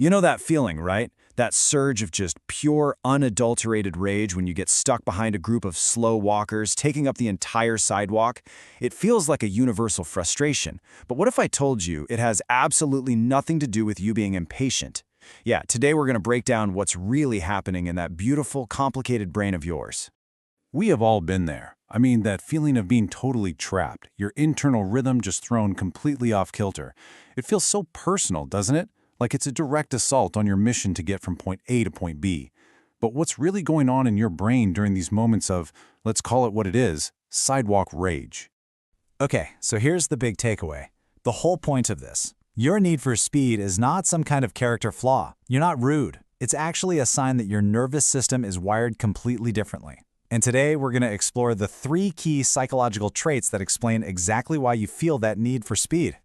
You know that feeling, right? That surge of just pure, unadulterated rage when you get stuck behind a group of slow walkers taking up the entire sidewalk? It feels like a universal frustration. But what if I told you it has absolutely nothing to do with you being impatient? Yeah, today we're going to break down what's really happening in that beautiful, complicated brain of yours. We have all been there. I mean, that feeling of being totally trapped, your internal rhythm just thrown completely off kilter. It feels so personal, doesn't it? Like it's a direct assault on your mission to get from point A to point B. But what's really going on in your brain during these moments of, let's call it what it is, sidewalk rage? Okay, so here's the big takeaway. The whole point of this. Your need for speed is not some kind of character flaw. You're not rude. It's actually a sign that your nervous system is wired completely differently. And today we're going to explore the 3 key psychological traits that explain exactly why you feel that need for speed.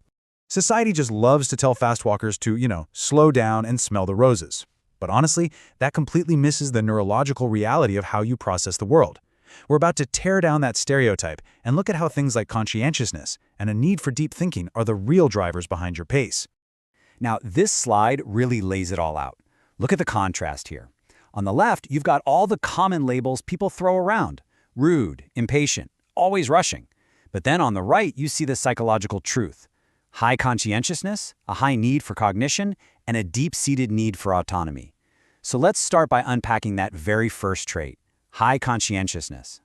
Society just loves to tell fast walkers to, slow down and smell the roses. But honestly, that completely misses the neurological reality of how you process the world. We're about to tear down that stereotype and look at how things like conscientiousness and a need for deep thinking are the real drivers behind your pace. Now, this slide really lays it all out. Look at the contrast here. On the left, you've got all the common labels people throw around: rude, impatient, always rushing. But then on the right, you see the psychological truth: high conscientiousness, a high need for cognition, and a deep-seated need for autonomy. So let's start by unpacking that very first trait: high conscientiousness.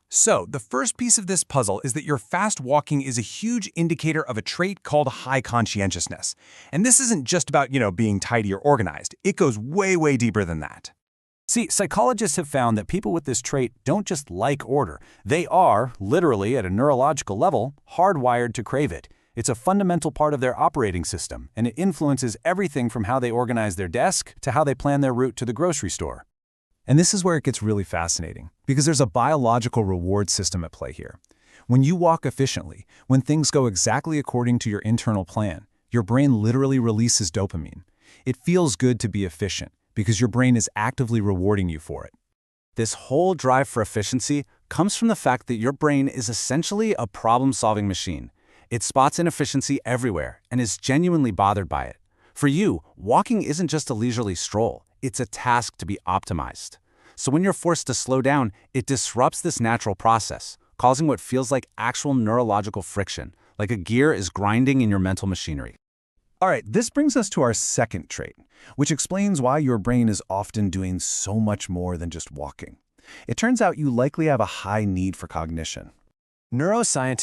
So, the first piece of this puzzle is that your fast walking is a huge indicator of a trait called high conscientiousness. And this isn't just about, being tidy or organized. It goes way, way deeper than that. See, psychologists have found that people with this trait don't just like order. They are, literally at a neurological level, hardwired to crave it. It's a fundamental part of their operating system, and it influences everything from how they organize their desk to how they plan their route to the grocery store. And this is where it gets really fascinating, because there's a biological reward system at play here. When you walk efficiently, when things go exactly according to your internal plan, your brain literally releases dopamine. It feels good to be efficient, because your brain is actively rewarding you for it. This whole drive for efficiency comes from the fact that your brain is essentially a problem-solving machine. It spots inefficiency everywhere and is genuinely bothered by it. For you, walking isn't just a leisurely stroll, it's a task to be optimized. So when you're forced to slow down, it disrupts this natural process, causing what feels like actual neurological friction, like a gear is grinding in your mental machinery. All right, this brings us to our second trait, which explains why your brain is often doing so much more than just walking. It turns out you likely have a high need for cognition. Neuroscientists